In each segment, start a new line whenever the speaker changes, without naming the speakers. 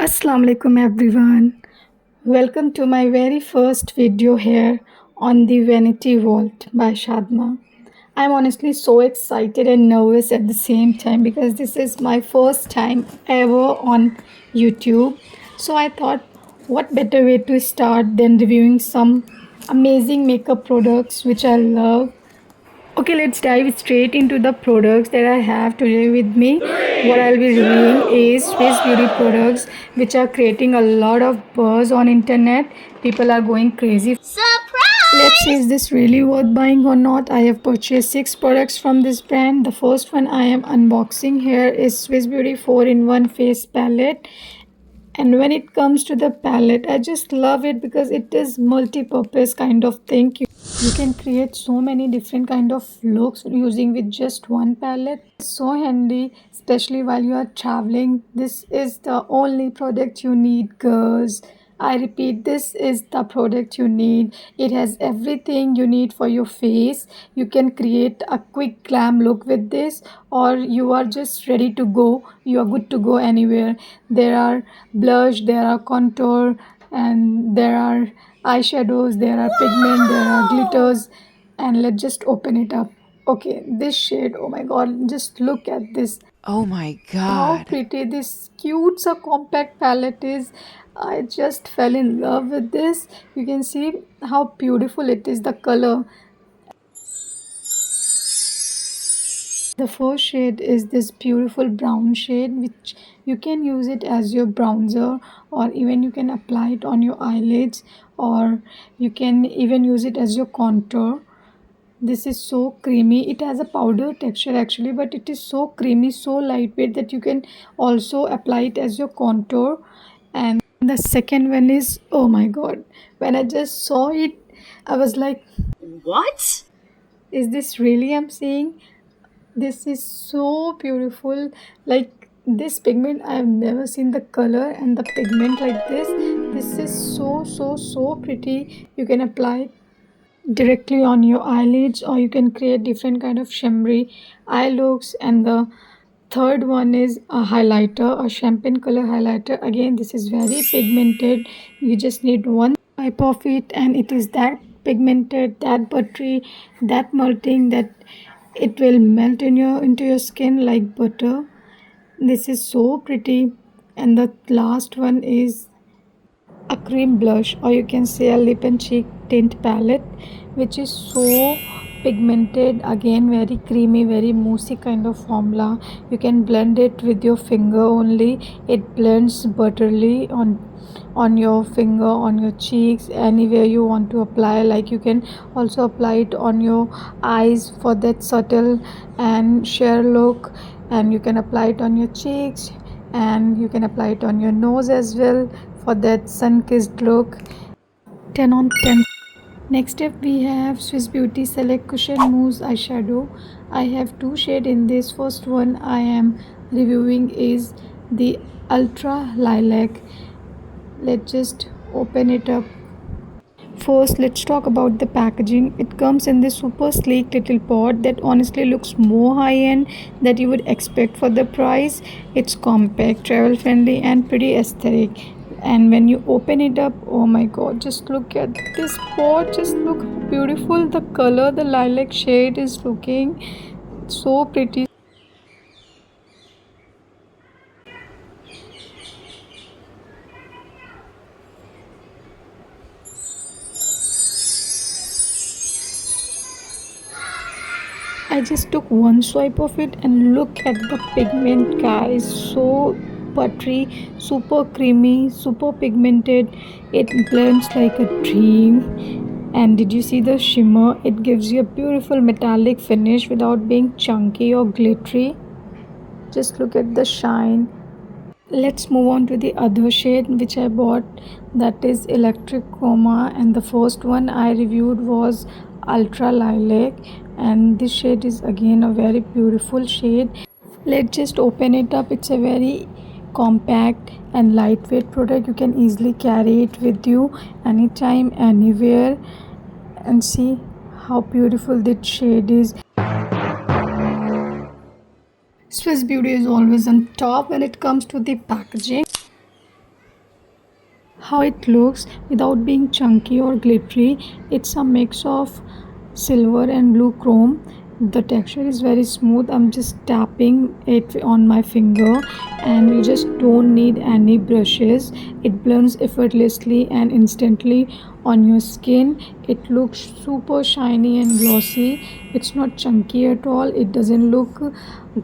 Assalamu alaikum everyone. Welcome to my very first video here on the Vanity Vault by Shadma. I'm honestly so excited and nervous at the same time because this is my first time ever on YouTube. So I thought what better way to start than reviewing some amazing makeup products which I love. Okay, let's dive straight into the products that I have today with me. What I'll be reviewing is Swiss Beauty products which are creating a lot of buzz on internet. People are going crazy. Let's see is this really worth buying or not. I have purchased 6 products from this brand. The first one I am unboxing here is Swiss Beauty 4-in-1 face palette, and when it comes to the palette, I just love it because it is multi-purpose kind of thing. You can create so many different kind of looks using with just one palette. It's so handy, especially while you are traveling. This is the only product you need, girls. I repeat, this is the product you need. It has everything you need for your face. You can create a quick glam look with this, or you are just ready to go. You are good to go anywhere. There are blush, there are contour, and there are eyeshadows, there are pigment, there are glitters. And let's just open it up. Okay, this shade, oh my god, just look at this,
Oh my
how
god.
pretty this cute so compact palette is. I just fell in love with this. You can see how beautiful it is, the color. The first shade is this beautiful brown shade, which you can use it as your bronzer, or even you can apply it on your eyelids, or you can even use it as your contour. This is so creamy. It has a powder texture actually, but it is so creamy, so lightweight that you can also apply it as your contour. And the second one is, oh my god, when I just saw it, I was like, what? Is this really I'm seeing? This is so beautiful. Like this pigment, I have never seen the color and the pigment like this. This is so pretty. You can apply it directly on your eyelids, or you can create different kind of shimmery eye looks. And the third one is a highlighter, a champagne color highlighter. Again, this is very pigmented. You just need one type of it, and it is that pigmented, that buttery, that melting, that it will melt in your into your skin like butter. This is so pretty. And the last one is a cream blush, or you can say a lip and cheek tint palette, which is so pigmented, again very creamy, very moussey kind of formula. You can blend it with your finger only. It blends butterly on your finger, on your cheeks, anywhere you want to apply. Like you can also apply it on your eyes for that subtle and sheer look, and you can apply it on your cheeks, and you can apply it on your nose as well for that sun-kissed look. 10 on 10. Next up we have Swiss Beauty Select Cushion Mousse Eyeshadow. I have two shades in this. First one I am reviewing is the Ultra Lilac. Let's just open it up. First, let's talk about the packaging. It comes in this super sleek little pot that honestly looks more high-end that you would expect for the price. It's compact, travel-friendly, and pretty aesthetic. And when you open it up, oh my god, just look at this pot. Just look how beautiful the color, the lilac shade is looking. So pretty. I just took one swipe of it and look at the pigment, guys. So buttery, super creamy, super pigmented. It blends like a dream. And did you see the shimmer? It gives you a beautiful metallic finish without being chunky or glittery. Just look at the shine. Let's move on to the other shade which I bought, that is Electric Coma, and the first one I reviewed was Ultra Lilac, and this shade is again a very beautiful shade. Let's just open it up. It's a very compact and lightweight product. You can easily carry it with you anytime, anywhere, and see how beautiful this shade is. Swiss Beauty is always on top when it comes to the packaging. how it looks without being chunky or glittery. It's a mix of silver and blue chrome. The texture is very smooth. I'm just tapping it on my finger, and you just don't need any brushes. It blends effortlessly and instantly on your skin. It looks super shiny and glossy. It's not chunky at all. It doesn't look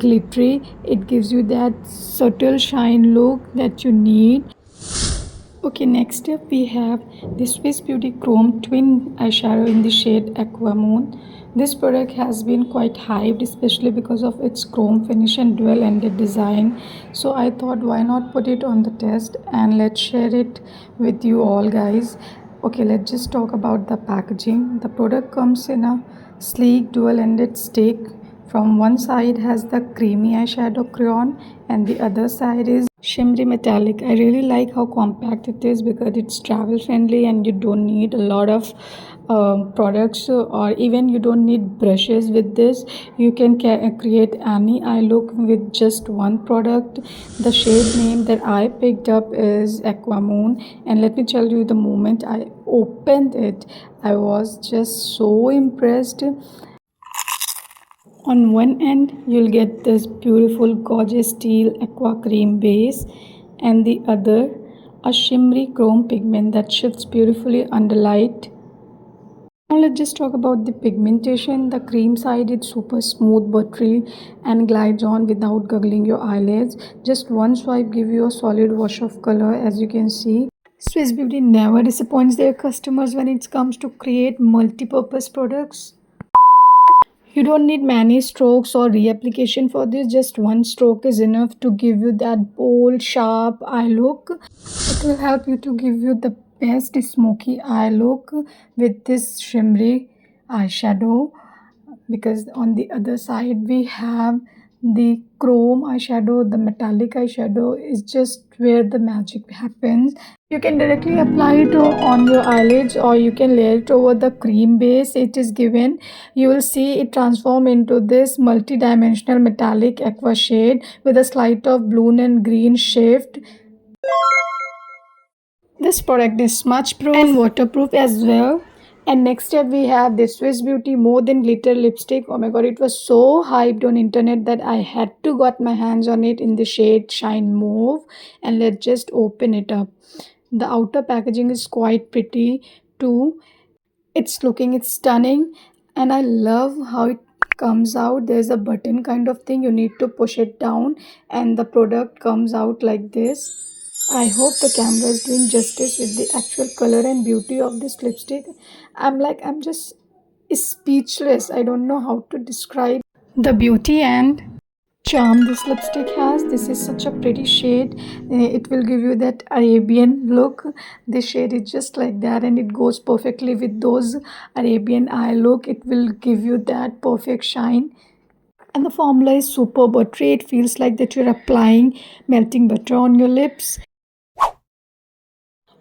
glittery. It gives you that subtle shine look that you need. Okay, next up we have the Swiss Beauty Chrome Twin Eyeshadow in the shade Aquamoon. This product has been quite hyped, especially because of its chrome finish and dual-ended design. So I thought, why not put it on the test and let's share it with you all, guys. Okay, let's just talk about the packaging. The product comes in a sleek dual-ended stick. From one side has the creamy eyeshadow crayon and the other side is shimmery metallic. I really like how compact it is because it's travel friendly and you don't need a lot of products, or even you don't need brushes with this. You can create any eye look with just one product. The shade name that I picked up is Aquamoon, and let me tell you, the moment I opened it, I was just so impressed. On one end, you'll get this beautiful gorgeous teal aqua cream base, and the other, a shimmery chrome pigment that shifts beautifully under light. Now let's just talk about the pigmentation. The cream side is super smooth, buttery, and glides on without goggling your eyelids. Just one swipe give you a solid wash of color, as you can see. Swiss Beauty never disappoints their customers when it comes to create multi-purpose products. You don't need many strokes or reapplication for this. Just one stroke is enough to give you that bold, sharp eye look. It will help you to give you the best smoky eye look with this shimmery eyeshadow, because on the other side we have the chrome eyeshadow. The metallic eyeshadow is just where the magic happens. You can directly apply it on your eyelids, or you can layer it over the cream base it is given. You will see it transform into this multi-dimensional metallic aqua shade with a slight of blue and green shift. This product is smudge proof and waterproof as well. And next up we have the Swiss Beauty More Than Glitter lipstick. Oh my god, it was so hyped on internet that I had to got my hands on it in the shade Shine Mauve. And let's just open it up. The outer packaging is quite pretty too. It's stunning, and I love how it comes out. There's a button kind of thing. You need to push it down and the product comes out like this. I hope the camera is doing justice with the actual color and beauty of this lipstick. I'm just speechless. I don't know how to describe the beauty and charm this lipstick has. This is such a pretty shade. It will give you that Arabian look. This shade is just like that, and it goes perfectly with those Arabian eye look. It will give you that perfect shine. And the formula is super buttery. It feels like that you're applying melting butter on your lips.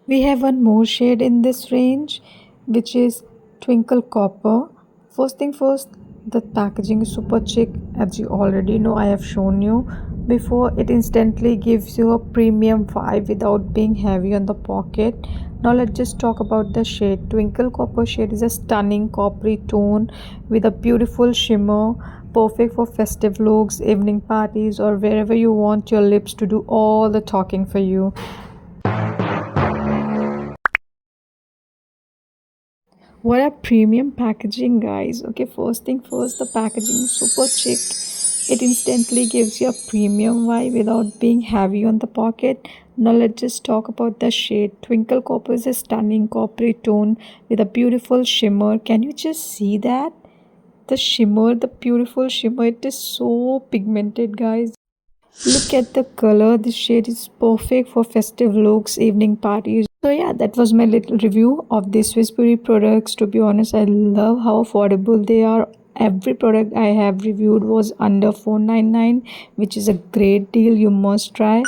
We have one more shade in this range, which is Twinkle Copper. First thing first, the packaging is super chic. As you already know, I have shown you before. It instantly gives you a premium vibe without being heavy on the pocket. Now let's just talk about the shade. Twinkle Copper shade is a stunning coppery tone with a beautiful shimmer, perfect for festive looks, evening parties, or wherever you want your lips to do all the talking for you. What a premium packaging, guys. Okay, first thing first, the packaging is super chic. It instantly gives you a premium vibe without being heavy on the pocket. Now let's just talk about the shade. Twinkle Copper is a stunning coppery tone with a beautiful shimmer. Can you just see that? The shimmer, the beautiful shimmer. It is so pigmented, guys. Look at the color. This shade is perfect for festive looks, evening parties. So yeah, that was my little review of the Swiss Beauty products. To be honest, I love how affordable they are. Every product I have reviewed was under 499, which is a great deal. You must try.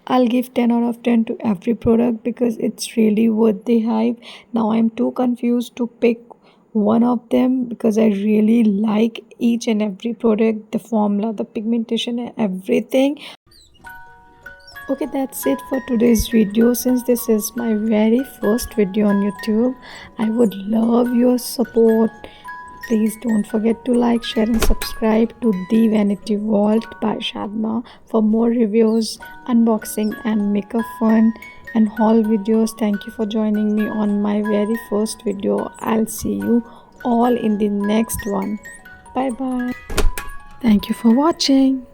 I'll give 10 out of 10 to every product because it's really worth the hype. Now I'm too confused to pick one of them because I really like each and every product, the formula, the pigmentation, and everything. Okay, that's it for today's video. Since this is my very first video on YouTube, I would love your support. Please don't forget to like, share, and subscribe to The Vanity Vault by Shadma for more reviews, unboxing, and makeup fun and haul videos. Thank you for joining me on my very first video. I'll see you all in the next one. Bye bye. Thank you for watching.